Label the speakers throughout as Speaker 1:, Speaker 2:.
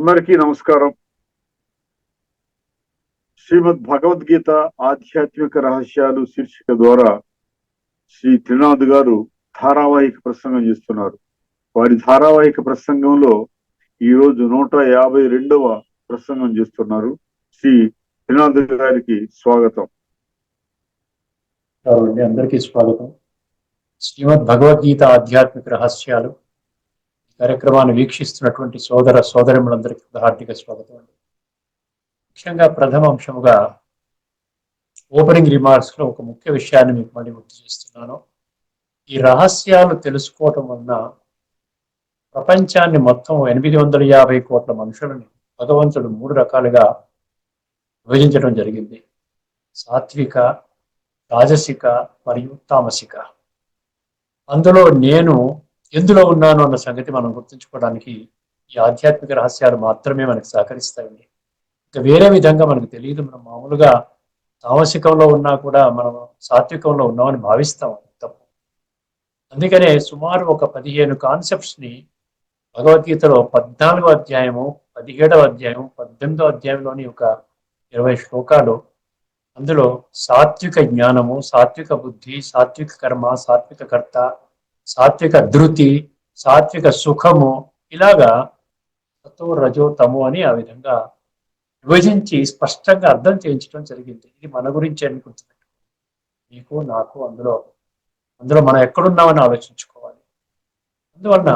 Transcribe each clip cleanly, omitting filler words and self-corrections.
Speaker 1: అందరికీ నమస్కారం. శ్రీమద్ భగవద్గీత ఆధ్యాత్మిక రహస్యాలు శీర్షిక ద్వారా శ్రీ త్రినాథ్ గారు ధారావాహిక ప్రసంగం చేస్తున్నారు. వారి ధారావాహిక ప్రసంగంలో ఈ రోజు 152వ ప్రసంగం చేస్తున్నారు. శ్రీ త్రినాథ్ గారికి స్వాగతం.
Speaker 2: అందరికీ స్వాగతం. శ్రీమద్ భగవద్గీత ఆధ్యాత్మిక రహస్యాలు కార్యక్రమాన్ని వీక్షిస్తున్నటువంటి సోదర సోదరిములందరికీ హార్దిక స్వాగతం అండి. ముఖ్యంగా ప్రథమ అంశముగా ఓపెనింగ్ రిమార్క్స్ లో ఒక ముఖ్య విషయాన్ని మీకు మళ్ళీ గుర్తు చేస్తున్నాను. ఈ రహస్యాలు తెలుసుకోవటం వలన ప్రపంచాన్ని మొత్తం 850 కోట్ల మనుషులని భగవంతుడు 3 రకాలుగా విభజించడం జరిగింది. సాత్విక, రాజసిక మరియు తామసిక. అందులో నేను ఎందులో ఉన్నాను అన్న సంగతి మనం గుర్తుంచుకోవడానికి ఈ ఆధ్యాత్మిక రహస్యాలు మాత్రమే మనకు సహకరిస్తాయండి. ఇంకా వేరే విధంగా మనకు తెలియదు. మనం మామూలుగా తామసికంలో ఉన్నా కూడా మనం సాత్వికంలో ఉన్నామని భావిస్తాం. తప్పు. అందుకనే సుమారు ఒక 15 కాన్సెప్ట్స్ ని భగవద్గీతలో 14వ అధ్యాయము, 17వ అధ్యాయం, 18వ అధ్యాయంలోని ఒక 20 శ్లోకాలు, అందులో సాత్విక జ్ఞానము, సాత్విక బుద్ధి, సాత్విక కర్మ, సాత్విక కర్త, సాత్విక ధృతి, సాత్విక సుఖము, ఇలాగా సతో రజో తము అని ఆ విధంగా విభజించి స్పష్టంగా అర్థం చేయించడం జరిగింది. ఇది మన గురించి అని గుర్తుపెట్టు. నీకు నాకు అందులో మనం ఎక్కడున్నామని ఆలోచించుకోవాలి. అందువలన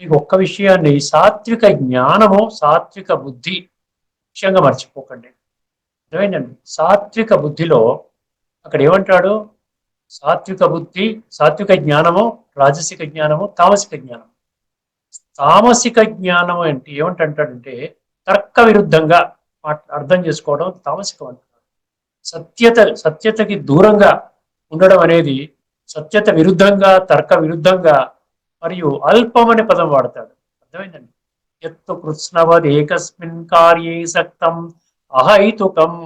Speaker 2: మీకు ఒక్క విషయాన్ని, సాత్విక జ్ఞానము, సాత్విక బుద్ధి ముఖ్యంగా మర్చిపోకండి. అర్థమైందండి? సాత్విక బుద్ధిలో అక్కడ ఏమంటాడు? సాత్విక బుద్ధి, సాత్విక జ్ఞానము, రాజసిక జ్ఞానము, తామసిక జ్ఞానం. తామసిక జ్ఞానం అంటే ఏమంటాడంటే తర్క విరుద్ధంగా అర్థం చేసుకోవడం తామసికం అంటున్నాడు. సత్యతకి దూరంగా ఉండడం అనేది సత్యత విరుద్ధంగా, తర్క విరుద్ధంగా మరియు అల్పం అనే పదం వాడతాడు. అర్థమైందండి? ఎత్తు కృష్ణవద్ ఏకస్మిన్ కార్యే సక్తం అహైతుకం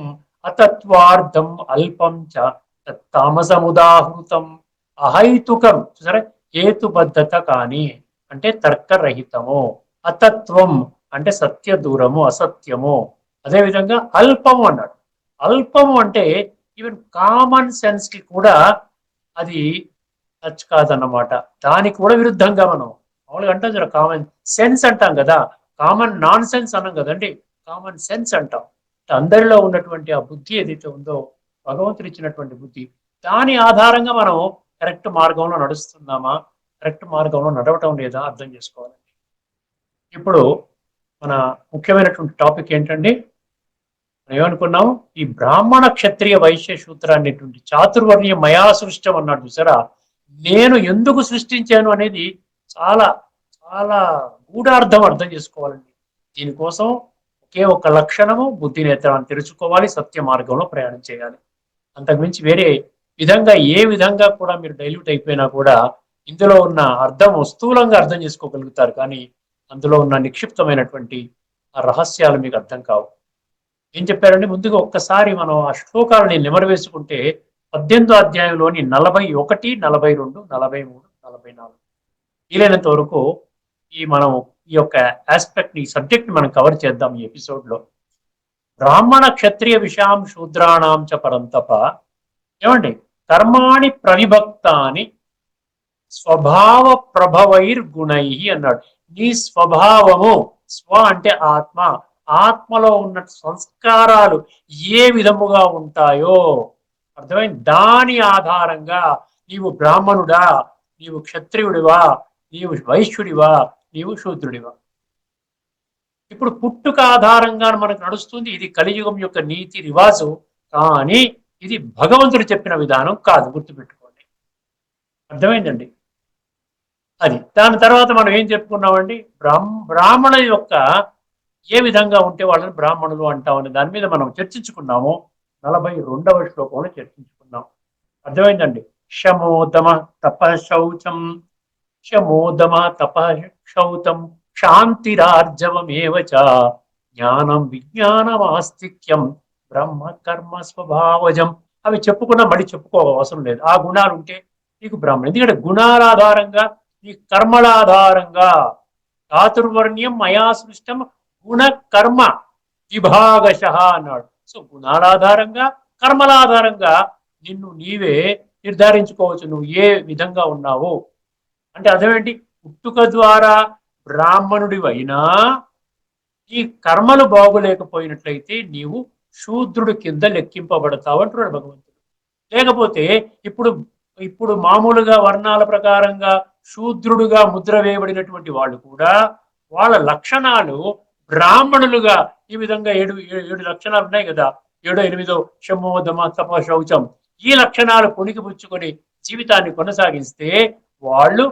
Speaker 2: అతత్వార్థం అల్పం చ తామసముదాహృతం. అహైతుకం సరే, హేతుబద్ధత కానీ అంటే తర్కరహితము, అతత్వం అంటే సత్య దూరము, అసత్యము. అదేవిధంగా అల్పము అన్నాడు. అల్పము అంటే ఈవెన్ కామన్ సెన్స్ కి కూడా అది టచ్ కాదన్నమాట. దానికి కూడా విరుద్ధంగా మనం మామూలుగా అంటాం కదా, కామన్ సెన్స్ అంటాం కదా, కామన్ నాన్ సెన్స్ అన్నాం కదండి, కామన్ సెన్స్ అంటాం. అందరిలో ఉన్నటువంటి ఆ బుద్ధి ఏదైతే ఉందో, భగవంతుడు ఇచ్చినటువంటి బుద్ధి, దాని ఆధారంగా మనం కరెక్ట్ మార్గంలో నడుస్తున్నామా, కరెక్ట్ మార్గంలో నడవటం లేదా అర్థం చేసుకోవాలండి. ఇప్పుడు మన ముఖ్యమైనటువంటి టాపిక్ ఏంటండి? మనం ఏమనుకున్నాం? ఈ బ్రాహ్మణ క్షత్రియ వైశ్య శూద్రాన్నిటువంటి చాతుర్వర్ణ్య మయా సృష్టం అన్నాడు చూసారా. నేను ఎందుకు సృష్టించాను అనేది చాలా చాలా గూఢార్థం అర్థం చేసుకోవాలండి. దీనికోసం ఒకే ఒక లక్షణము, బుద్ధి నేత్రాన్ని తెరుచుకోవాలి, సత్య మార్గంలో ప్రయాణం చేయాలి. అంతకుమించి వేరే విధంగా ఏ విధంగా కూడా మీరు డైల్యూట్ అయిపోయినా కూడా ఇందులో ఉన్న అర్థం స్థూలంగా అర్థం చేసుకోగలుగుతారు, కానీ అందులో ఉన్న నిక్షిప్తమైనటువంటి ఆ రహస్యాలు మీకు అర్థం కావు. ఏం చెప్పారంటే, ముందుగా ఒక్కసారి మనం ఆ శ్లోకాలని నిమరు వేసుకుంటే 18వ అధ్యాయంలోని 41, 42, 43, 44 వీలైనంత వరకు మనం ఈ యొక్క ఆస్పెక్ట్, ఈ సబ్జెక్ట్ మనం కవర్ చేద్దాం ఈ ఎపిసోడ్ లో. బ్రాహ్మణ క్షత్రియ విషాం శూద్రాణం చ పరంతప. ఏమండి? కర్మాణి ప్రవిభక్తాని స్వభావ ప్రభవైర్గుణై అన్నాడు. నీ స్వభావము, స్వ అంటే ఆత్మ, ఆత్మలో ఉన్న సంస్కారాలు ఏ విధముగా ఉంటాయో అర్థమైంది. దాని ఆధారంగా నీవు బ్రాహ్మణుడా, నీవు క్షత్రియుడివా, నీవు వైశ్యుడివా, నీవు శూద్రుడివా. ఇప్పుడు పుట్టుక ఆధారంగా మనకు నడుస్తుంది. ఇది కలియుగం యొక్క నీతి రివాజు, కానీ ఇది భగవంతుడు చెప్పిన విధానం కాదు, గుర్తుపెట్టుకోండి. అర్థమైందండి? అది దాని తర్వాత మనం ఏం చెప్పుకున్నామండి? బ్రాహ్మణ యొక్క ఏ విధంగా ఉంటే వాళ్ళని బ్రాహ్మణులు అంటామని దాని మీద మనం చర్చించుకున్నాము. 42వ శ్లోకంలో చర్చించుకున్నాం. అర్థమైందండి? శమోదమ తప శౌచం, శమోదమ తప శౌతం శాంతిరార్జవమేవ చ జ్ఞానం విజ్ఞానం ఆస్తిక్యం బ్రహ్మ కర్మ స్వభావజం. అవి చెప్పుకున్నా మళ్ళీ చెప్పుకో అవసరం లేదు. ఆ గుణాలు ఉంటే నీకు బ్రాహ్మణుడు. ఎందుకంటే గుణాల ఆధారంగా, నీ కర్మల ఆధారంగా చాతుర్వర్ణ్యం మయా సృష్టం గుణ కర్మ విభాగశ అన్నాడు. సో గుణాల ఆధారంగా కర్మల ఆధారంగా నిన్ను నీవే నిర్ధారించుకోవచ్చు నువ్వు ఏ విధంగా ఉన్నావు. అంటే అర్థమేంటి? పుట్టుక ద్వారా బ్రాహ్మణుడివైనా ఈ కర్మలు బాగులేకపోయినట్లయితే నీవు శూద్రుడి కింద లెక్కింపబడతావు అంటున్నాడు భగవంతుడు. లేకపోతే ఇప్పుడు ఇప్పుడు మామూలుగా వర్ణాల ప్రకారంగా శూద్రుడుగా ముద్ర వేయబడినటువంటి వాళ్ళు కూడా వాళ్ళ లక్షణాలు బ్రాహ్మణులుగా ఈ విధంగా ఏడు ఏడు లక్షణాలు ఉన్నాయి కదా, 7 8 శమో దమ తప శౌచం, ఈ లక్షణాలు పుణికిపుచ్చుకొని జీవితాన్ని కొనసాగిస్తే వాళ్ళు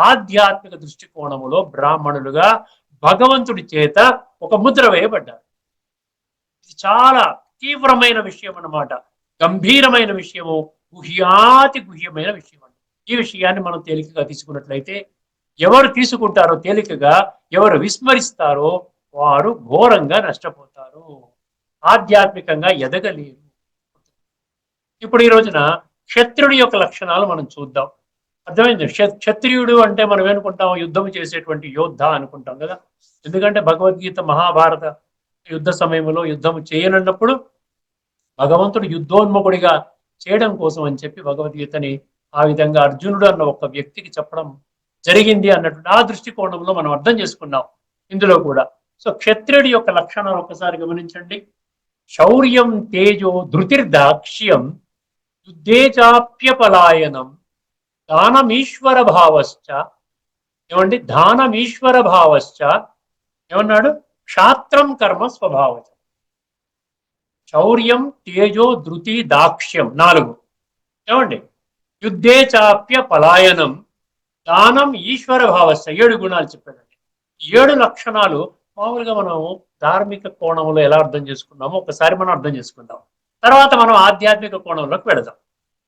Speaker 2: ఆధ్యాత్మిక దృష్టికోణములో బ్రాహ్మణులుగా భగవంతుడి చేత ఒక ముద్ర వేయబడ్డారు. ఇది చాలా తీవ్రమైన విషయం అన్నమాట, గంభీరమైన విషయము, గుహ్యాతి గుహ్యమైన విషయం అండి. ఈ విషయాన్ని మనం తేలికగా తీసుకున్నట్లయితే ఎవరు తీసుకుంటారో తేలికగా, ఎవరు విస్మరిస్తారో వారు ఘోరంగా నష్టపోతారు, ఆధ్యాత్మికంగా ఎదగలేరు. ఇప్పుడు ఈ రోజున క్షత్రుడి యొక్క లక్షణాలు మనం చూద్దాం. అర్థమైంది? క్షత్రియుడు అంటే మనం ఏనుకుంటాం? యుద్ధం చేసేటువంటి యోద్ధ అనుకుంటాం కదా. ఎందుకంటే భగవద్గీత మహాభారత యుద్ధ సమయంలో యుద్ధం చేయనన్నప్పుడు భగవంతుడు యుద్ధోన్ముఖుడిగా చేయడం కోసం అని చెప్పి భగవద్గీతని ఆ విధంగా అర్జునుడు అన్న ఒక వ్యక్తికి చెప్పడం జరిగింది అన్నటువంటి ఆ దృష్టికోణంలో మనం అర్థం చేసుకున్నాం ఇందులో కూడా. సో క్షత్రుడి యొక్క లక్షణాలు ఒక్కసారి గమనించండి. శౌర్యం తేజో ధృతిర్దాక్ష్యం యుద్ధే చాప్యపలాయనం దానమీశ్వర భావశ్చ. ఏమండి? దానమీశ్వర భావశ్చ ఏమన్నాడు? క్షాత్రం కర్మ స్వభావచ. శౌర్యం తేజో ధృతి దాక్ష్యం 4. ఏమండి? యుద్ధే చాప్య పలాయనం దానం ఈశ్వర భావశ్చ. 7 గుణాలు చెప్పాడండి. 7 లక్షణాలు మామూలుగా మనం ధార్మిక కోణంలో ఎలా అర్థం చేసుకున్నామో ఒకసారి మనం అర్థం చేసుకుందాం, తర్వాత మనం ఆధ్యాత్మిక కోణంలోకి వెళదాం.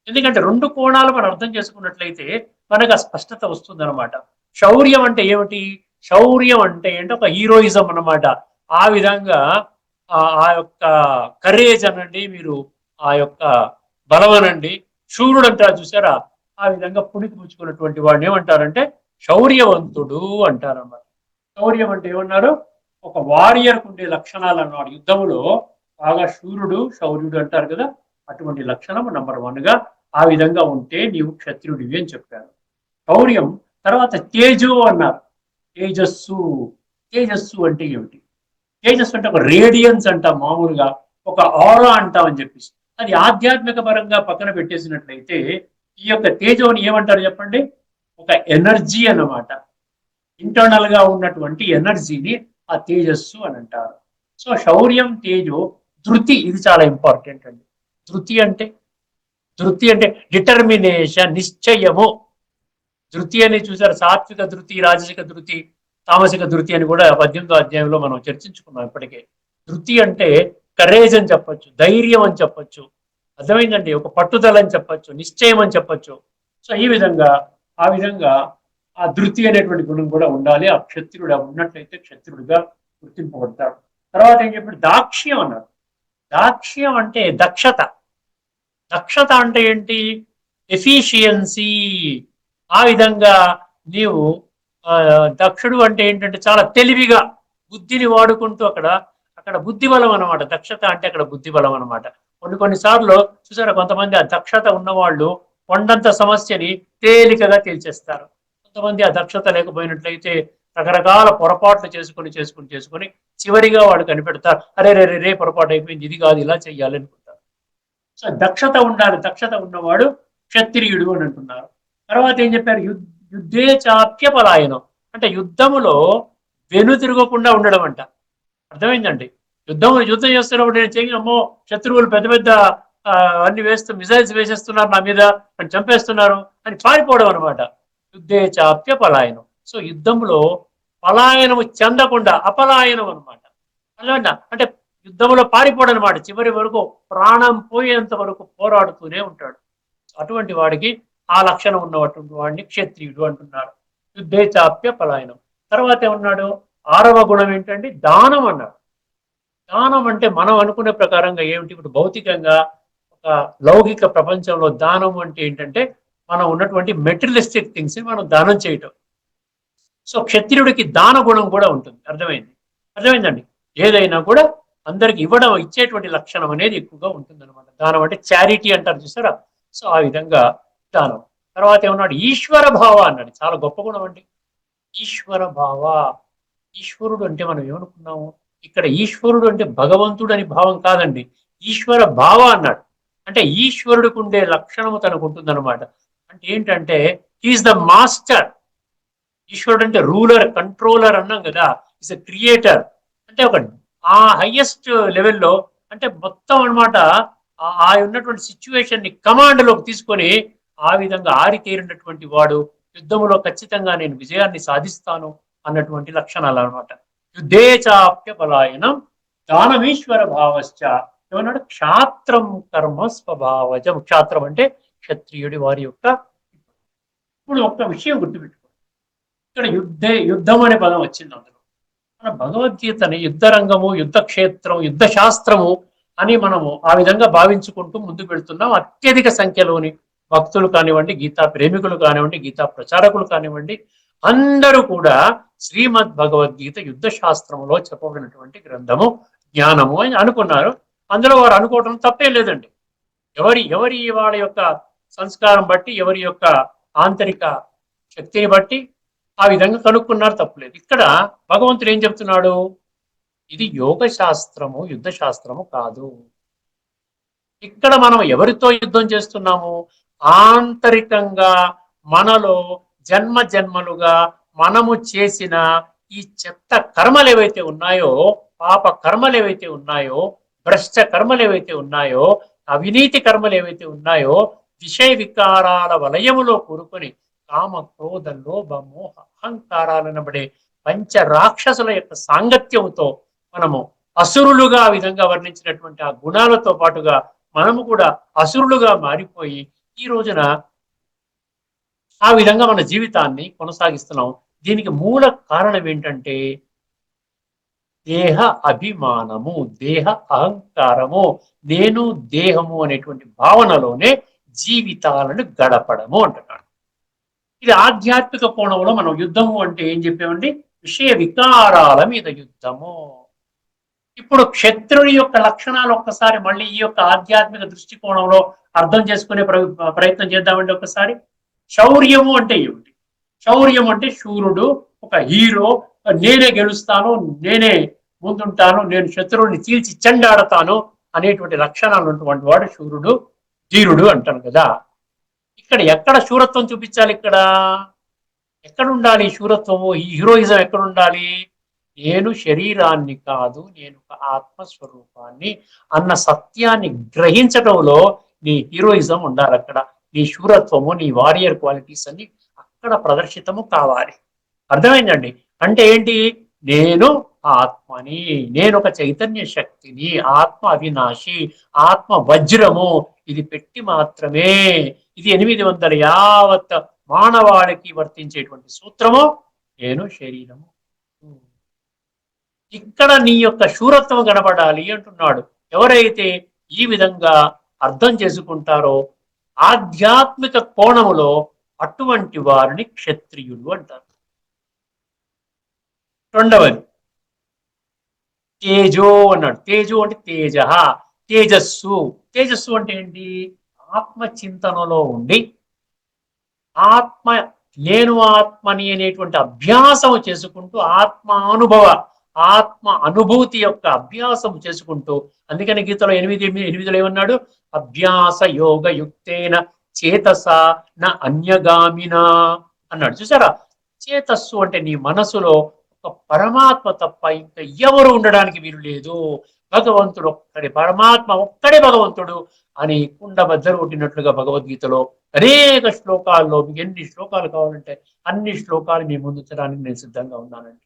Speaker 2: ఎందుకంటే 2 కోణాలు మనం అర్థం చేసుకున్నట్లయితే మనకు ఆ స్పష్టత వస్తుందన్నమాట. శౌర్యం అంటే ఏమిటి? శౌర్యం అంటే ఏంటో ఒక హీరోయిజం అన్నమాట. ఆ విధంగా ఆ యొక్క కరేజ్ అనండి, మీరు ఆ యొక్క బలం అనండి, శూరుడు అంటారు చూసారా, ఆ విధంగా పుణికి పుచ్చుకున్నటువంటి వాడిని ఏమంటారంటే శౌర్యవంతుడు అంటారన్నమాట. శౌర్యం అంటే ఏమన్నారు? ఒక వారియర్కు ఉండే లక్షణాలు అన్నమాట. యుద్ధములో బాగా శూరుడు శౌర్యుడు అంటారు కదా, అటువంటి లక్షణం నంబర్ 1గా ఆ విధంగా ఉంటే నీవు క్షత్రియుడివి అని చెప్పారు. శౌర్యం. తర్వాత తేజు అన్నారు. తేజస్సు. తేజస్సు అంటే ఏమిటి? తేజస్సు అంటే ఒక రేడియన్స్ అంటాం, మామూలుగా ఒక ఆరా అంటాం అని చెప్పేసి. అది ఆధ్యాత్మిక పరంగా పక్కన పెట్టేసినట్లయితే ఈ యొక్క తేజోని ఏమంటారు చెప్పండి? ఒక ఎనర్జీ అన్నమాట. ఇంటర్నల్ గా ఉన్నటువంటి ఎనర్జీని ఆ తేజస్సు అని అంటారు. సో శౌర్యం, తేజో, ధృతి, ఇది చాలా ఇంపార్టెంట్ అండి. ధృతి అంటే డిటర్మినేషన్, నిశ్చయము. ధృతి అని చూసారు, సాత్విక ధృతి, రాజసిక ధృతి, తామసిక ధృతి అని కూడా 18వ అధ్యాయంలో మనం చర్చించుకున్నాం ఇప్పటికే. ధృతి అంటే కరేజ్ అని చెప్పొచ్చు, ధైర్యం అని చెప్పొచ్చు, అర్థమైందండి, ఒక పట్టుదల అని చెప్పొచ్చు, నిశ్చయం అని చెప్పొచ్చు. సో ఈ విధంగా ఆ విధంగా ఆ ధృతి అనేటువంటి గుణం కూడా ఉండాలి. ఆ క్షత్రుడు ఉన్నట్లయితే క్షత్రుడిగా గుర్తింపబడతాడు. తర్వాత ఏం చెప్పాడు? దాక్ష్యం అన్నారు. దాక్ష్యం అంటే దక్షత. దక్షత అంటే ఏంటి? ఎఫిషియన్సీ. ఆ విధంగా నీవు దక్షుడు అంటే ఏంటంటే చాలా తెలివిగా బుద్ధిని వాడుకుంటూ అక్కడ బుద్ధి బలం అనమాట. దక్షత అంటే అక్కడ బుద్ధి బలం అనమాట. కొన్నిసార్లు చూసారా, కొంతమంది ఆ దక్షత ఉన్నవాళ్ళు కొండంత సమస్యని తేలికగా తేల్చేస్తారు. కొంతమంది ఆ దక్షత లేకపోయినట్లయితే రకరకాల పొరపాట్లు చేసుకొని చివరిగా వాడు కనిపెడతారు, అరే రే రే పొరపాటు అయిపోయింది, ఇది కాదు, ఇలా చెయ్యాలి అనుకుంటారు. సో దక్షత ఉండాలి. దక్షత ఉన్నవాడు క్షత్రియుడు అని అంటున్నారు. తర్వాత ఏం చెప్పారు? యుద్ధే చాప్య పలాయనం అంటే యుద్ధములో వెనుతిరగకుండా ఉండడం అంట. అర్థమైందండి? యుద్ధం చేస్తున్నప్పుడు నేను చెయ్యి, అమ్మో శత్రువులు పెద్ద పెద్ద అన్ని మిసైల్స్ వేసేస్తున్నారు నా మీద అని, చంపేస్తున్నారు అని పారిపోవడం అనమాట. యుద్ధే చాప్య పలాయనం. సో యుద్ధంలో పలాయనము చెందకుండా అపలాయనం అనమాట. అంటే యుద్ధంలో పారిపోవడం అనమాట. చివరి వరకు ప్రాణం పోయేంత వరకు పోరాడుతూనే ఉంటాడు. అటువంటి వాడికి ఆ లక్షణం ఉన్నటువంటి వాడిని క్షత్రియుడు అంటున్నారు. యుద్ధే చాప్య పలాయనం. తర్వాత ఏమన్నాడు? 6వ గుణం ఏంటండి? దానం అన్నాడు. దానం అంటే మనం అనుకునే ప్రకారంగా ఏమిటి? ఇప్పుడు భౌతికంగా ఒక లౌకిక ప్రపంచంలో దానం అంటే ఏంటంటే మనం ఉన్నటువంటి మెటీరియలిస్టిక్ థింగ్స్ మనం దానం చేయటం. సో క్షత్రియుడికి దాన గుణం కూడా ఉంటుంది. అర్థమైందండి? ఏదైనా కూడా అందరికి ఇచ్చేటువంటి లక్షణం అనేది ఎక్కువగా ఉంటుందన్నమాట. దానం అంటే చారిటీ అంటారు చూసారా, సో ఆ విధంగా దానం. తర్వాత ఏమన్నాడు, ఈశ్వర భావ అన్నాడు, చాలా గొప్ప గుణం అండి ఈశ్వర భావ. ఈశ్వరుడు అంటే మనం ఏమనుకున్నాము, ఇక్కడ ఈశ్వరుడు అంటే భగవంతుడు అని భావం కాదండి, ఈశ్వర భావ అన్నాడు. అంటే ఈశ్వరుడికి ఉండే లక్షణము తనకు ఉంటుందన్నమాట. అంటే ఏంటంటే ఈజ్ ద మాస్టర్. ఈశ్వరుడు అంటే రూలర్, కంట్రోలర్ అన్నాం కదా, ఇస్ ఎ క్రియేటర్. అంటే ఒక ఆ హైయెస్ట్ లెవెల్లో, అంటే మొత్తం అనమాట ఆ ఉన్నటువంటి సిచ్యువేషన్ ని కమాండ్ లోకి తీసుకొని ఆ విధంగా ఆరితేరినటువంటి వాడు, యుద్ధములో ఖచ్చితంగా నేను విజయాన్ని సాధిస్తాను అన్నటువంటి లక్షణాలు అనమాట. యుద్ధే చాప్య బలాయనం దానమీశ్వర భావశ్చ. ఏమన్నాడు, క్షాత్రం కర్మ స్వభావజం. క్షాత్రం అంటే క్షత్రియుడి వారి యొక్క. ఇప్పుడు ఒక్క విషయం గుర్తుపెట్టుకో, ఇక్కడ యుద్ధం అనే పదం వచ్చింది అందులో. మన భగవద్గీతని యుద్ధ రంగము, యుద్ధ క్షేత్రం, యుద్ధ శాస్త్రము అని మనము ఆ విధంగా భావించుకుంటూ ముందుకు వెళ్తున్నాం. అత్యధిక సంఖ్యలోని భక్తులు కానివ్వండి, గీతా ప్రేమికులు కానివ్వండి, గీతా ప్రచారకులు కానివ్వండి, అందరూ కూడా శ్రీమద్ భగవద్గీత యుద్ధ శాస్త్రంలో చెప్పబడినటువంటి గ్రంథము, జ్ఞానము అని అనుకున్నారు. అందులో వారు అనుకోవటం తప్పే లేదండి. ఎవరి ఎవరి వాళ్ళ యొక్క సంస్కారం బట్టి, ఎవరి యొక్క ఆంతరిక శక్తిని బట్టి ఆ విధంగా కనుక్కున్నారు, తప్పులేదు. ఇక్కడ భగవంతుడు ఏం చెప్తున్నాడు, ఇది యోగ శాస్త్రము, యుద్ధ శాస్త్రము కాదు. ఇక్కడ మనం ఎవరితో యుద్ధం చేస్తున్నాము, ఆంతరికంగా మనలో జన్మ జన్మలుగా మనము చేసిన ఈ చెత్త కర్మలు ఏవైతే ఉన్నాయో, పాప కర్మలు ఏవైతే ఉన్నాయో, భ్రష్ట కర్మలు ఏవైతే ఉన్నాయో, అవినీతి కర్మలు ఏవైతే ఉన్నాయో, విషయ వికారాల వలయములో కూరుకొని కామ క్రోధ లోభ మోహ అహంకారాలనబడే పంచ రాక్షసుల యొక్క సాంగత్యంతో మనము అసురులుగా ఆ విధంగా వర్ణించినటువంటి ఆ గుణాలతో పాటుగా మనము కూడా అసురులుగా మారిపోయి ఈ రోజున ఆ విధంగా మన జీవితాన్ని కొనసాగిస్తున్నాం. దీనికి మూల కారణం ఏంటంటే దేహ అభిమానము, దేహ అహంకారము, నేను దేహము అనేటువంటి భావనలోనే జీవితాలను గడపడము అంటున్నాడు. ఇది ఆధ్యాత్మిక కోణంలో మనం యుద్ధము అంటే ఏం చెప్పామండి, విషయ వికారాల మీద యుద్ధము. ఇప్పుడు క్షత్రుడి యొక్క లక్షణాలు ఒక్కసారి మళ్ళీ ఈ యొక్క ఆధ్యాత్మిక దృష్టికోణంలో అర్థం చేసుకునే ప్రయత్నం చేద్దామండి ఒకసారి. శౌర్యము అంటే ఏమిటి, శౌర్యం అంటే శూరుడు, ఒక హీరో, నేనే గెలుస్తాను, నేనే ముందుంటాను, నేను శత్రువుని చీల్చి చెండాడతాను అనేటువంటి లక్షణాలు ఉన్నటువంటి వాడు శూరుడు, ధీరుడు అంటాను కదా. ఇక్కడ ఎక్కడ శూరత్వం చూపించాలి, ఇక్కడ ఎక్కడ ఉండాలి శూరత్వము, ఈ హీరోయిజం ఎక్కడ ఉండాలి, నేను శరీరాన్ని కాదు, నేను ఒక ఆత్మస్వరూపాన్ని అన్న సత్యాన్ని గ్రహించడంలో నీ హీరోయిజం ఉండాలి. అక్కడ నీ శూరత్వము, నీ వారియర్ క్వాలిటీస్ అన్ని అక్కడ ప్రదర్శితము కావాలి. అర్థమైందండి. అంటే ఏంటి, నేను ఆత్మని, నేను ఒక చైతన్య శక్తిని, ఆత్మ అవినాశి, ఆత్మ వజ్రము, ఇది పెట్టి మాత్రమే, ఇది 800 యావత్ మానవాళికి వర్తించేటువంటి సూత్రము, నేను శరీరము. ఇక్కడ నీ యొక్క శూరత్వం కనబడాలి అంటున్నాడు. ఎవరైతే ఈ విధంగా అర్థం చేసుకుంటారో ఆధ్యాత్మిక కోణములో అటువంటి వారిని క్షత్రియులు అంటారు. రెండవది తేజో అన్నాడు. తేజో అంటే తేజ, తేజస్సు. తేజస్సు అంటే ఏంటి, ఆత్మ చింతనలో ఉండి ఆత్మ, నేను ఆత్మని అనేటువంటి అభ్యాసం చేసుకుంటూ ఆత్మ అనుభూతి యొక్క అభ్యాసం చేసుకుంటూ, అందుకని గీతలో 8:8 ఏమన్నాడు, అభ్యాస యోగ యుక్తేన చేతస నా అన్యగామిన అన్నాడు. చూసారా, చేతస్సు అంటే నీ మనసులో ఒక పరమాత్మ తప్ప ఇంకా ఎవరు ఉండడానికి వీలు లేదు, భగవంతుడు ఒక్కడే, పరమాత్మ ఒక్కడే భగవంతుడు అని కుండబద్దలు కొట్టినట్లుగా భగవద్గీతలో అనేక శ్లోకాల్లో, మీకు ఎన్ని శ్లోకాలు కావాలంటే అన్ని శ్లోకాలు మీ ముందుంచడానికి నేను సిద్ధంగా ఉన్నానండి.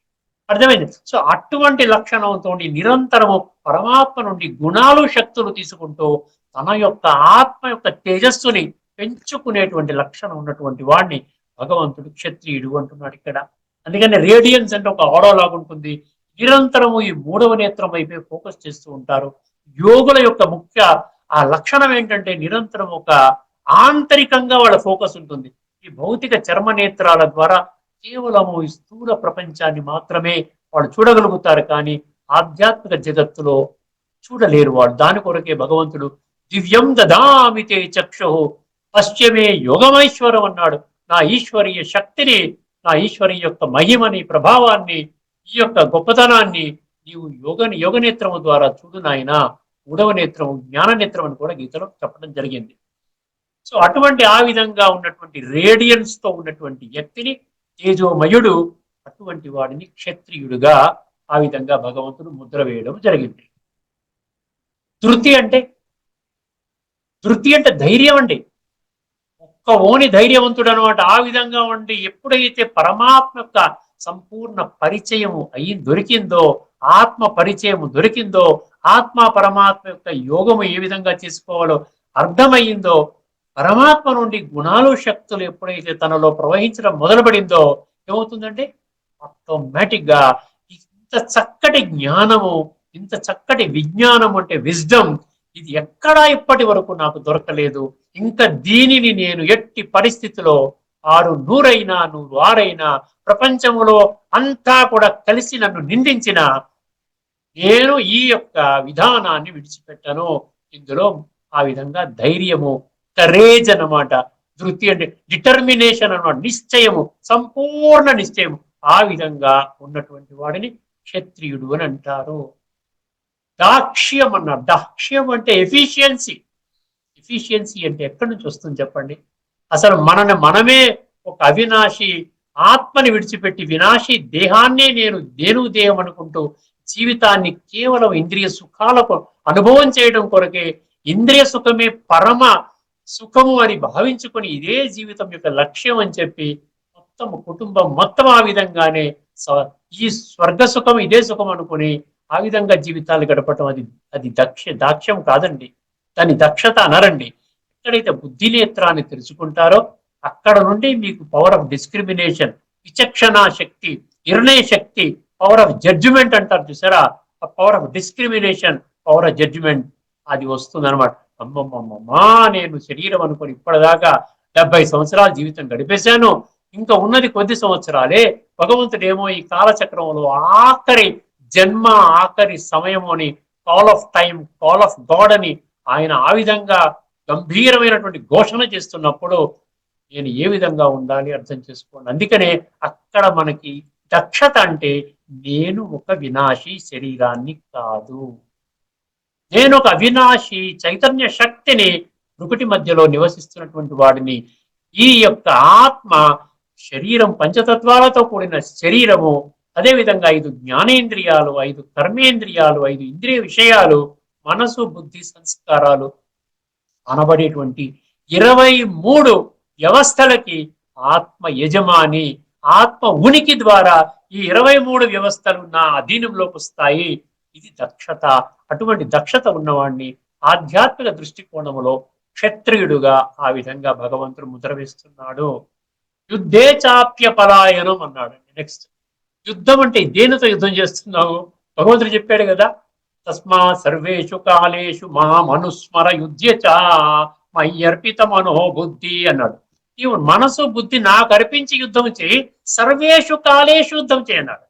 Speaker 2: అర్థమైంది. సో అటువంటి లక్షణంతో నిరంతరము పరమాత్మ నుండి గుణాలు శక్తులు తీసుకుంటూ తన యొక్క ఆత్మ యొక్క తేజస్సుని పెంచుకునేటువంటి లక్షణం ఉన్నటువంటి వాడిని భగవంతుడు క్షత్రియుడు అంటున్నాడు ఇక్కడ. అందుకని రేడియన్స్ అంటే ఒక ఆడోలాగా ఉంటుంది. నిరంతరము ఈ మూడవ నేత్రం వైపే ఫోకస్ చేస్తూ ఉంటారు. యోగుల యొక్క ముఖ్య ఆ లక్షణం ఏంటంటే నిరంతరం ఒక ఆంతరికంగా వాళ్ళ ఫోకస్ ఉంటుంది. ఈ భౌతిక చర్మ నేత్రాల ద్వారా కేవలము ఈ స్థూల ప్రపంచాన్ని మాత్రమే వాళ్ళు చూడగలుగుతారు, కానీ ఆధ్యాత్మిక జగత్తులో చూడలేరు వాడు. దాని కొరకే భగవంతుడు దివ్యం దదామితే చక్షు పశ్చిమే యోగమైశ్వరం అన్నాడు. నా ఈశ్వరీయ శక్తిని, నా ఈశ్వరీయ యొక్క మహిమని, ప్రభావాన్ని, ఈ యొక్క గొప్పతనాన్ని నీవు యోగనేత్రము ద్వారా చూడు నాయన. మూడవ నేత్రము జ్ఞాన నేత్రం అని కూడా గీతలో చెప్పడం జరిగింది. సో అటువంటి ఆ విధంగా ఉన్నటువంటి రేడియన్స్ తో ఉన్నటువంటి వ్యక్తిని తేజోమయుడు, అటువంటి వాడిని క్షత్రియుడుగా ఆ విధంగా భగవంతుడు ముద్ర వేయడం జరిగింది. ధృతి అంటే ధైర్యం అండి. ఒక్క ఓని ధైర్యవంతుడు అనమాట. ఆ విధంగా ఉండి ఎప్పుడైతే పరమాత్మ యొక్క సంపూర్ణ పరిచయము దొరికిందో, ఆత్మ పరిచయము దొరికిందో, ఆత్మ పరమాత్మ యొక్క యోగము ఏ విధంగా చేసుకోవాలో అర్థమయ్యిందో, పరమాత్మ నుండి గుణాలు శక్తులు ఎప్పుడైతే తనలో ప్రవహించడం మొదలుపడిందో ఏమవుతుందంటే ఆటోమేటిక్ గా ఇంత చక్కటి జ్ఞానము, ఇంత చక్కటి విజ్ఞానం అంటే విజ్డమ్, ఇది ఎక్కడా ఇప్పటి వరకు నాకు దొరకలేదు. ఇంకా దీనిని నేను ఎట్టి పరిస్థితిలో 600 100 ప్రపంచములో అంతా కూడా కలిసి నన్ను నిందించిన నేను ఈ యొక్క విధానాన్ని విడిచిపెట్టను. ఇందులో ఆ విధంగా ధైర్యము, కరేజ్ అన్నమాట. ధృతి అంటే డిటర్మినేషన్ అన్నమాట, నిశ్చయము, సంపూర్ణ నిశ్చయము. ఆ విధంగా ఉన్నటువంటి వాడిని క్షత్రియుడు అని అంటారు. దాక్ష్యం అన్నారు. దాక్ష్యం అంటే ఎఫిషియన్సీ. ఎఫిషియన్సీ అంటే ఎక్కడి నుంచి వస్తుంది చెప్పండి? అసలు మనమే ఒక అవినాశి ఆత్మని విడిచిపెట్టి వినాశి దేహాన్నే నేను దేహం అనుకుంటూ జీవితాన్ని కేవలం ఇంద్రియ సుఖాలకు అనుభవం చేయడం కొరకే, ఇంద్రియ సుఖమే పరమ సుఖము అని భావించుకొని ఇదే జీవితం యొక్క లక్ష్యం అని చెప్పి మొత్తం కుటుంబం మొత్తం ఆ విధంగానే ఈ స్వర్గ సుఖం ఇదే సుఖం అనుకుని ఆ విధంగా జీవితాలు గడపటం అది దాక్ష్యం కాదండి. దాని దక్షత అనరండి. ఎక్కడైతే బుద్ధి నేత్రాన్ని తెలుసుకుంటారో అక్కడ నుండి మీకు పవర్ ఆఫ్ డిస్క్రిమినేషన్, విచక్షణ శక్తి, నిర్ణయ శక్తి, పవర్ ఆఫ్ జడ్జిమెంట్ అంటారు చూసారా, ఆ power of discrimination, power of judgement అది వస్తుంది అనమాట. అమ్మమ్మమ్మమ్మా, నేను శరీరం అనుకుని ఇప్పటిదాకా 70 సంవత్సరాల జీవితం గడిపేశాను, ఇంకా ఉన్నది కొద్ది సంవత్సరాలే. భగవంతుడేమో ఈ కాలచక్రంలో ఆఖరి జన్మ, ఆఖరి సమయము అని, call of time, call of God అని ఆయన ఆ విధంగా గంభీరమైనటువంటి ఘోషణ చేస్తున్నప్పుడు నేను ఏ విధంగా ఉండాలి అర్థం చేసుకోండి. అందుకనే అక్కడ మనకి దక్షత అంటే నేను ఒక వినాశి శరీరాన్ని కాదు, నేను ఒక అవినాశి చైతన్య శక్తిని, ప్రకృతి మధ్యలో నివసిస్తున్నటువంటి వాడిని. ఈ యొక్క ఆత్మ శరీరం పంచతత్వాలతో కూడిన శరీరము, అదేవిధంగా 5 జ్ఞానేంద్రియాలు, 5 కర్మేంద్రియాలు, 5 ఇంద్రియ విషయాలు, మనసు, బుద్ధి, సంస్కారాలు అనబడేటువంటి 23 వ్యవస్థలకి ఆత్మ యజమాని. ఆత్మ ఉనికి ద్వారా ఈ 23 వ్యవస్థలు నా అధీనంలోకి వస్తాయి. ఇది దక్షత. అటువంటి దక్షత ఉన్నవాడిని ఆధ్యాత్మిక దృష్టికోణములో క్షత్రియుడుగా ఆ విధంగా భగవంతుడు ముద్ర వేస్తున్నాడు. యుద్ధే చాప్య పలాయనం అన్నాడండి. నెక్స్ట్, యుద్ధం అంటే దేనితో యుద్ధం చేస్తున్నావు? భగవంతుడు చెప్పాడు కదా, తస్మా సర్వేషు కాలేషు మా మనుస్మర యుధ్యచ మయ్యర్పిత మనోబుద్ధి అన్నాడు. నీవు మనసు బుద్ధి నాకు అర్పించి యుద్ధం చేయి, సర్వేషు కాలేషు యుద్ధం చేయన్నాడు.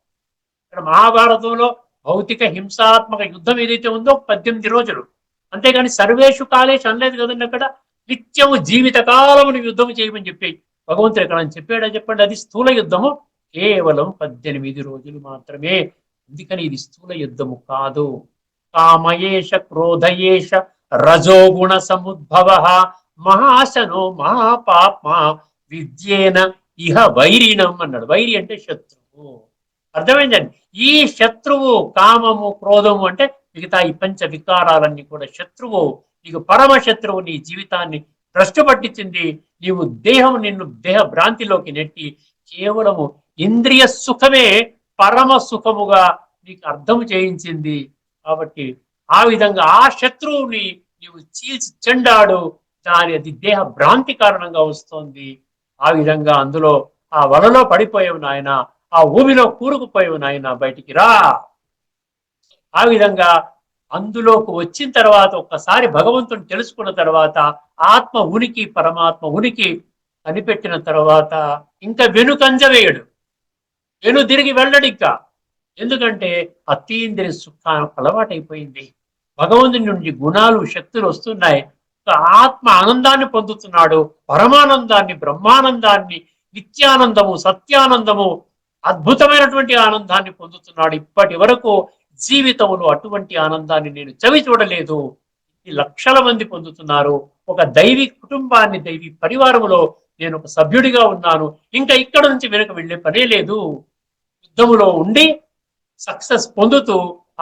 Speaker 2: ఇక్కడ మహాభారతంలో భౌతిక హింసాత్మక యుద్ధం ఏదైతే ఉందో 18 రోజులు, అంతేగాని సర్వేషు కాలేషు అనలేదు కదండి. అక్కడ నిత్యము జీవిత కాలమును యుద్ధం చేయమని చెప్పి భగవంతుడు ఎక్కడ చెప్పాడా చెప్పండి? అది స్థూల యుద్ధము, కేవలం 18 రోజులు మాత్రమే. అందుకని ఇది స్థూల యుద్ధము కాదు. కామయేష క్రోధయేష రజోగుణ సముద్భవ మహాశనో మహాపాప్మ విద్యేన ఇహ వైరిణం అన్నాడు. వైరి అంటే శత్రువు. అర్థమైందండి? ఈ శత్రువు కామము, క్రోధము అంటే మిగతా ఈ పంచ వికారాలన్నీ కూడా శత్రువు. నీకు పరమ శత్రువు. నీ జీవితాన్ని భ్రష్టు పట్టించింది. నిన్ను దేహ భ్రాంతిలోకి నెట్టి కేవలము ఇంద్రియ సుఖమే పరమ సుఖముగా నీకు అర్థం చేయించింది. కాబట్టి ఆ విధంగా ఆ శత్రువుని నీవు చీల్చి చెండాడు. అది దేహ భ్రాంతి కారణంగా వస్తోంది. ఆ విధంగా అందులో ఆ వలలో పడిపోయావు నాయన, ఆ ఊబిలో కూరుకుపోయావు నాయన, బయటికి రా. ఆ విధంగా అందులోకి వచ్చిన తర్వాత ఒక్కసారి భగవంతుని తెలుసుకున్న తర్వాత ఆత్మ ఉనికి, పరమాత్మ ఉనికి కనిపెట్టిన తర్వాత ఇంకా వెనుకంజ వేయడు, తిరిగి వెళ్ళడు. ఇంకా ఎందుకంటే అతీంద్రియ సుఖం అలవాటైపోయింది. భగవంతుని నుండి గుణాలు శక్తులు వస్తున్నాయి. ఆత్మ ఆనందాన్ని పొందుతున్నాడు, పరమానందాన్ని, బ్రహ్మానందాన్ని, నిత్యానందము, సత్యానందము, అద్భుతమైనటువంటి ఆనందాన్ని పొందుతున్నాడు. ఇప్పటి వరకు జీవితంలో అటువంటి ఆనందాన్ని నేను చవి చూడలేదు. ఈ లక్షల మంది పొందుతున్నారు. ఒక దైవీ కుటుంబాన్ని, దైవీ పరివారములో నేను ఒక సభ్యుడిగా ఉన్నాను. ఇంకా ఇక్కడ నుంచి వెనుక వెళ్ళే పనే లేదు. యుద్ధములో ఉండి సక్సెస్ పొందుతూ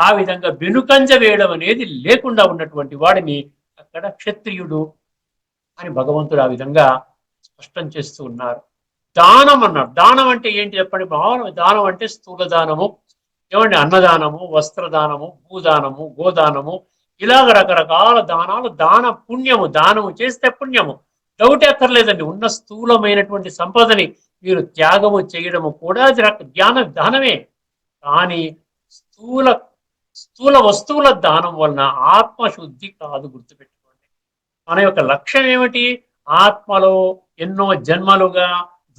Speaker 2: ఆ విధంగా వెనుకంజ వేయడం అనేది లేకుండా ఉన్నటువంటి వాడిని అక్కడ క్షత్రియుడు అని భగవంతుడు ఆ విధంగా స్పష్టం చేస్తూ ఉన్నారు. దానం అన్నారు. దానం అంటే ఏంటి చెప్పండి? దానం అంటే స్థూల దానము, ఏమండి, అన్నదానము, వస్త్రదానము, భూదానము, గోదానము, ఇలాగ రకరకాల దానాలు. దాన పుణ్యము, దానము చేస్తే పుణ్యము, డౌట్ ఎక్కర్లేదండి. ఉన్న స్థూలమైనటువంటి సంపదని మీరు త్యాగము చేయడము కూడా దానమే. కానీ స్థూల స్థూల వస్తువుల దానం వలన ఆత్మశుద్ధి కాదు, గుర్తుపెట్టుకోండి. మన యొక్క లక్ష్యం ఏమిటి? ఆత్మలో ఎన్నో జన్మలుగా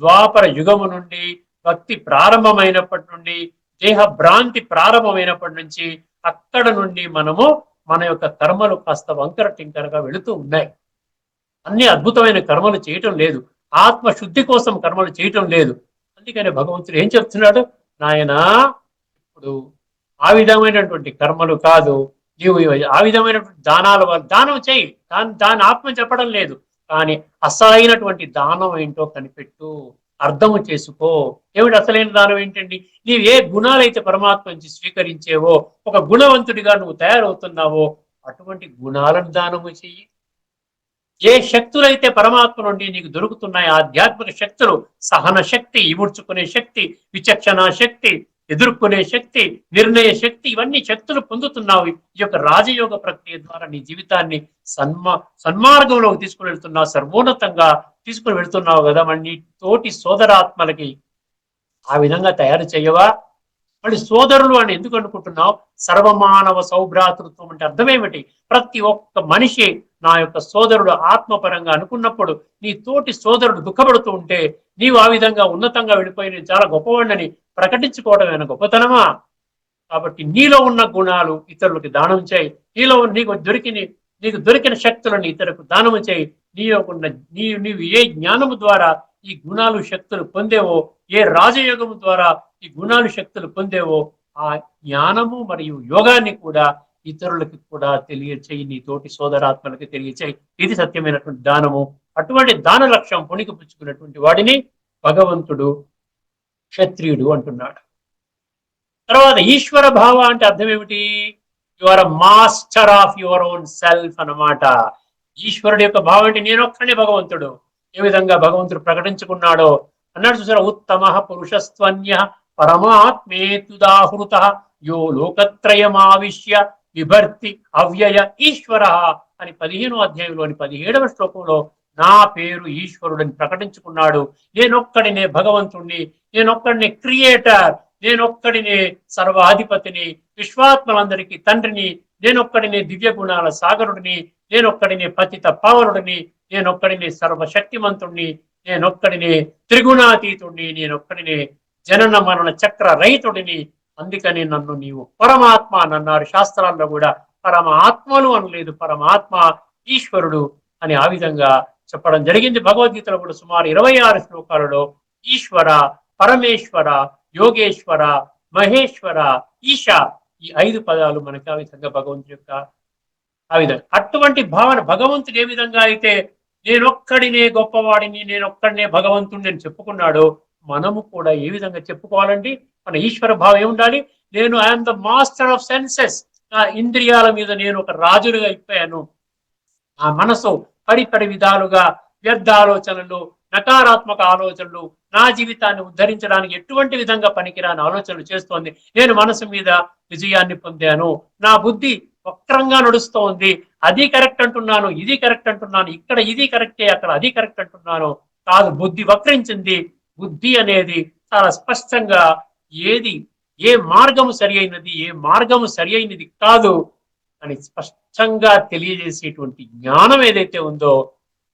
Speaker 2: ద్వాపర యుగము నుండి, భక్తి ప్రారంభమైనప్పటి నుండి, దేహ భ్రాంతి ప్రారంభమైనప్పటి నుంచి అక్కడ నుండి మనము మన యొక్క కర్మలు కాస్త వంకర టింకరగా వెళుతూ ఉన్నాయి. అన్ని అద్భుతమైన కర్మలు చేయటం లేదు, ఆత్మశుద్ధి కోసం కర్మలు చేయటం లేదు. అందుకని భగవంతుడు ఏం చెప్తున్నాడు? నాయనా, ఇప్పుడు ఆ విధమైనటువంటి కర్మలు కాదు, నీవు ఆ విధమైనటువంటి దానాల వల్ల దానం చేయి. దాని ఆత్మ చెప్పడం లేదు, కానీ అసలైనటువంటి దానం ఏంటో కనిపెట్టు, అర్థము చేసుకో. ఏమిటి అసలైన దానం ఏంటండి? నీవు ఏ గుణాలైతే పరమాత్మ నుంచి స్వీకరించేవో, ఒక గుణవంతుడిగా నువ్వు తయారవుతున్నావో అటువంటి గుణాలను దానము చెయ్యి. ఏ శక్తులైతే పరమాత్మ నుండి నీకు దొరుకుతున్నాయి, ఆధ్యాత్మిక శక్తులు, సహన శక్తి, ఇముడ్చుకునే శక్తి, విచక్షణ శక్తి, ఎదుర్కొనే శక్తి, నిర్ణయ శక్తి, ఇవన్నీ శక్తులు పొందుతున్నావు. ఈ యొక్క రాజయోగ ప్రక్రియ ద్వారా నీ జీవితాన్ని సన్మార్గంలోకి తీసుకుని వెళ్తున్నావు, సర్వోన్నతంగా తీసుకుని వెళ్తున్నావు కదా. మరి నీ తోటి సోదరాత్మలకి ఆ విధంగా తయారు చేయవా? మళ్ళీ సోదరులు అని ఎందుకు అనుకుంటున్నావు? సర్వమానవ సౌభ్రాతృత్వం అంటే అర్థమేమిటి? ప్రతి ఒక్క మనిషి నా యొక్క సోదరుడు ఆత్మపరంగా అనుకున్నప్పుడు, నీ తోటి సోదరుడు దుఃఖపడుతూ ఉంటే నీవు ఆ విధంగా ఉన్నతంగా వెళ్ళిపోయి నేను చాలా గొప్పవాడిని ప్రకటించుకోవడమేనా గొప్పతనమా? కాబట్టి నీలో ఉన్న గుణాలు ఇతరులకు దానం చేయి. నీకు దొరికిన శక్తులను ఇతరులకు దానము చేయి. నీవు ఏ జ్ఞానము ద్వారా ఈ గుణాలు శక్తులు పొందేవో, ఏ రాజయోగము ద్వారా ఈ గుణాలు శక్తులు పొందేవో, ఆ జ్ఞానము మరియు యోగాన్ని కూడా ఇతరులకి కూడా తెలియచేయి, నీ తోటి సోదరాత్మలకి తెలియచేయి. ఇది సత్యమైనటువంటి దానము. అటువంటి దాన లక్ష్యం పుణికిపుచ్చుకున్నటువంటి వాడిని భగవంతుడు క్షత్రియుడు అంటున్నాడు. తర్వాత ఈశ్వర భావ అంటే అర్థం ఏమిటి? You are a master of your own self అన్నమాట. ఈశ్వరుడు యొక్క భావం అంటే నేనొక్కడే భగవంతుడు. ఏ విధంగా భగవంతుడు ప్రకటించుకున్నాడో అన్నాడు చూసారా, ఉత్తమ పురుషస్త్వన్య పరమాత్మేతుదాహృత యో లోకత్రయమావిశ్య విభర్తి అవ్యయ ఈశ్వర అని 15వ అధ్యాయంలోని 17వ శ్లోకంలో నా పేరు ఈశ్వరుడని ప్రకటించుకున్నాడు. నేనొక్కడినే భగవంతుణ్ణి, నేనొక్కడినే క్రియేటర్, నేనొక్కడినే సర్వాధిపతిని, విశ్వాత్మలందరికీ తండ్రిని, నేనొక్కడినే దివ్య గుణాల సాగరుడిని, నేనొక్కడినే పతిత పావనుడిని, నేనొక్కడినే సర్వశక్తిమంతుణ్ణి, నేనొక్కడినే త్రిగుణాతీతుడిని, నేనొక్కడినే జనన మరణ చక్ర రహితుడిని. అందుకని నన్ను నీవు పరమాత్మ అన్నారు. శాస్త్రాల్లో కూడా పరమాత్మలు అనలేదు, పరమాత్మ ఈశ్వరుడు అని ఆ విధంగా చెప్పడం జరిగింది. భగవద్గీతలో కూడా సుమారు 26 శ్లోకాలలో ఈశ్వర, పరమేశ్వర, యోగేశ్వర, మహేశ్వర, ఈశ ఈ 5 పదాలు మనకి ఆ విధంగా భగవంతుడి యొక్క ఆ విధంగా అటువంటి భావన. భగవంతుడు ఏ విధంగా అయితే నేనొక్కడినే గొప్పవాడిని, నేనొక్కడినే భగవంతుడిని అని చెప్పుకున్నాడో మనము కూడా ఏ విధంగా చెప్పుకోవాలండి? మన ఈశ్వర భావం ఏముండాలి? నేను I am the master of senses. నా ఇంద్రియాల మీద నేను ఒక రాజులుగా అయిపోయాను. ఆ మనసు పరిపరి విధాలుగా వ్యర్థ ఆలోచనలు, నకారాత్మక ఆలోచనలు, నా జీవితాన్ని ఉద్ధరించడానికి ఎటువంటి విధంగా పనికిరాని ఆలోచనలు చేస్తోంది. నేను మనసు మీద విజయాన్ని పొందాను, నా బుద్ధి వక్రంగా నడుస్తోంది, అది కరెక్ట్ అంటున్నాను, ఇది కరెక్ట్ అంటున్నాను, ఇక్కడ ఇది కరెక్టే, అక్కడ అది కరెక్ట్ అంటున్నాను. కాదు, బుద్ధి వక్రించింది. బుద్ధి అనేది చాలా స్పష్టంగా ఏ మార్గము సరి అయినది, ఏ మార్గము సరి అయినది కాదు అని స్పష్టంగా తెలియజేసేటువంటి జ్ఞానం ఏదైతే ఉందో,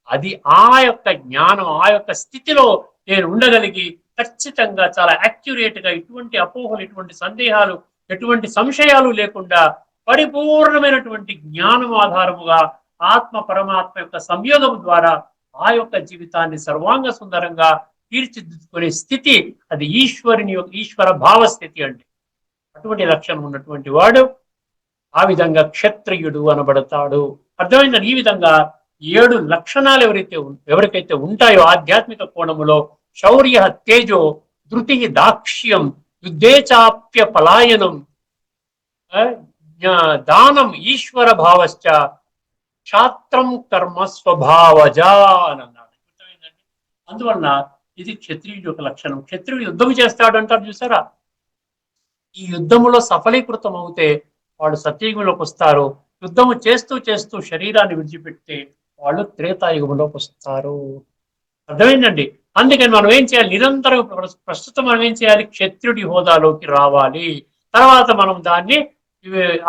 Speaker 2: అది ఆ యొక్క జ్ఞానం, ఆ యొక్క స్థితిలో నేను ఉండగలిగి ఖచ్చితంగా చాలా యాక్యురేట్ గా ఎటువంటి అపోహలు, ఎటువంటి సందేహాలు, ఎటువంటి సంశయాలు లేకుండా పరిపూర్ణమైనటువంటి జ్ఞానం ఆధారముగా ఆత్మ పరమాత్మ యొక్క సంయోగం ద్వారా ఆ యొక్క జీవితాన్ని సర్వాంగ సుందరంగా తీర్చిదిద్దుకునే స్థితి, అది ఈశ్వర భావ స్థితి అంటే. అటువంటి లక్షణం ఉన్నటువంటి వాడు ఆ విధంగా క్షత్రియుడు అనబడతాడు. అర్థమైందని ఈ విధంగా 7 లక్షణాలు ఎవరికైతే ఉంటాయో ఆధ్యాత్మిక కోణములో, శౌర్య తేజో, ధృతి దాక్ష్యం, యుద్ధేచాప్య పలాయనం, దానం ఈశ్వర భావశ్చ, క్షాత్రం కర్మ స్వభావజా అని అన్నాడు. అందువలన ఇది క్షత్రియుడి యొక్క లక్షణం. క్షత్రియుడు యుద్ధం చేస్తాడు అంటారు చూసారా, ఈ యుద్ధములో సఫలీకృతం అవుతే వాళ్ళు సత్యయుగంలోకి వస్తారు. యుద్ధము చేస్తూ చేస్తూ శరీరాన్ని విడిచిపెడితే వాళ్ళు త్రేతాయుగంలోకి వస్తారు. అర్థమైందండి. అందుకని మనం ఏం చేయాలి, నిరంతరం ప్రస్తుతం మనం ఏం చేయాలి, క్షత్రుడి హోదాలోకి రావాలి. తర్వాత మనం దాన్ని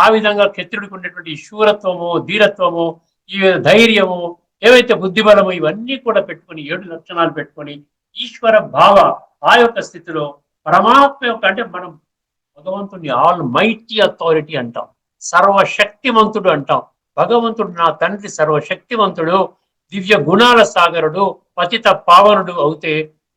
Speaker 2: ఆ విధంగా క్షత్రుడికి ఉండేటువంటి శూరత్వము, ధీరత్వము, ఈ ధైర్యము, ఏవైతే బుద్ధిబలము, ఇవన్నీ కూడా పెట్టుకొని 7 లక్షణాలు పెట్టుకొని ఈశ్వర భావ ఆ యొక్క స్థితిలో పరమాత్మ యొక్క, అంటే మనం భగవంతుని ఆల్ మైటీ అథారిటీ అంటాం, సర్వశక్తివంతుడు అంటాం. భగవంతుడు నా తండ్రి సర్వశక్తివంతుడు, దివ్య గుణాల సాగరుడు, పతిత పావనుడు అవుతే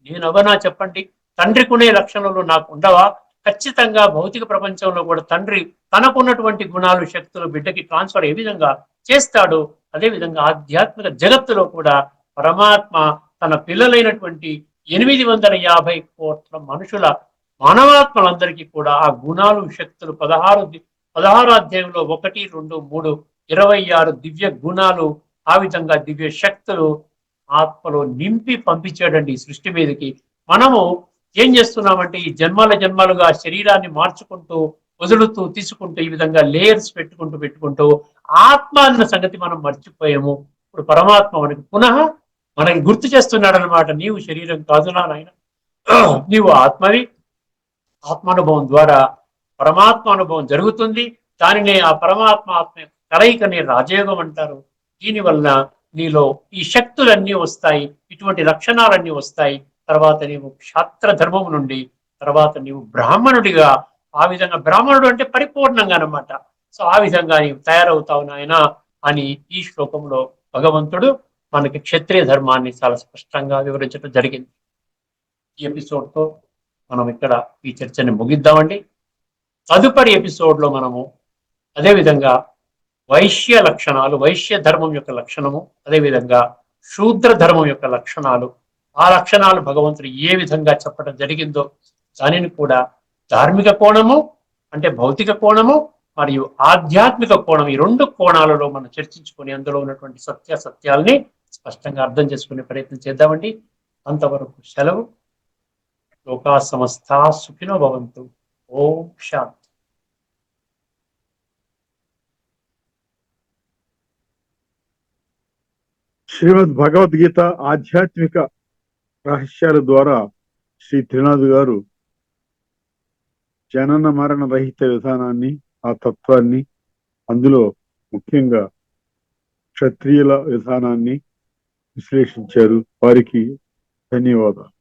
Speaker 2: నేనవనా చెప్పండి? తండ్రికునే లక్షణాలు నాకు ఉండవా? ఖచ్చితంగా భౌతిక ప్రపంచంలో కూడా తండ్రి తనకున్నటువంటి గుణాలు, శక్తులు బిడ్డకి ట్రాన్స్ఫర్ ఏ విధంగా చేస్తాడో, అదేవిధంగా ఆధ్యాత్మిక జగత్తులో కూడా పరమాత్మ తన పిల్లలైనటువంటి 850 కోట్ల మనుషుల మానవాత్మలందరికీ కూడా ఆ గుణాలు, శక్తులు 16 అధ్యాయంలో 1, 2, 3, 26 దివ్య గుణాలు, ఆ విధంగా దివ్య శక్తులు ఆత్మలో నింపి పంపించాడండి ఈ సృష్టి మీదకి. మనము ఏం చేస్తున్నామంటే ఈ జన్మలుగా శరీరాన్ని మార్చుకుంటూ, వదులుతూ, తీసుకుంటూ, ఈ విధంగా లేయర్స్ పెట్టుకుంటూ ఆత్మ అన్న సంగతి మనం మర్చిపోయాము. ఇప్పుడు పరమాత్మ మనకి గుర్తు చేస్తున్నాడు అనమాట. నీవు శరీరం కాదు నాయన, నీవు ఆత్మవి. ఆత్మానుభవం ద్వారా పరమాత్మ అనుభవం జరుగుతుంది. దానినే ఆ పరమాత్మ ఆత్మ కలయికనే రాజయోగం అంటారు. దీనివల్ల నీలో ఈ శక్తులన్నీ వస్తాయి, ఇటువంటి లక్షణాలన్నీ వస్తాయి. తర్వాత నీవు క్షాత్ర ధర్మం నుండి తర్వాత నీవు బ్రాహ్మణుడిగా, ఆ విధంగా బ్రాహ్మణుడు అంటే పరిపూర్ణంగా అనమాట. సో ఆ విధంగా నీవు తయారవుతావు నాయన అని ఈ శ్లోకంలో భగవంతుడు మనకి క్షత్రియ ధర్మాన్ని చాలా స్పష్టంగా వివరించడం జరిగింది. ఈ ఎపిసోడ్తో మనం ఇక్కడ ఈ చర్చని ముగిద్దామండి. తదుపరి ఎపిసోడ్లో మనము అదేవిధంగా వైశ్య లక్షణాలు, వైశ్య ధర్మం యొక్క లక్షణము, అదేవిధంగా శూద్ర ధర్మం యొక్క లక్షణాలు, ఆ లక్షణాలు భగవంతుడు ఏ విధంగా చెప్పడం జరిగిందో దానిని కూడా ధార్మిక కోణము అంటే భౌతిక కోణము మరియు ఆధ్యాత్మిక కోణం, ఈ 2 కోణాలలో మనం చర్చించుకొని అందులో ఉన్నటువంటి సత్యాల్ని స్పష్టంగా అర్థం చేసుకునే ప్రయత్నం చేద్దామండి. అంతవరకు సెలవు. లోకా సమస్తా సుఖినో భవంతు. ఓం శాంతి.
Speaker 1: శ్రీమద్ భగవద్గీత ఆధ్యాత్మిక రహస్యాల ద్వారా శ్రీ త్రినాథ్ గారు జనన మరణ రహిత విధానాన్ని, ఆ తత్వాన్ని, అందులో ముఖ్యంగా క్షత్రియుల విధానాన్ని విశ్లేషించారు. వారికి ధన్యవాదాలు.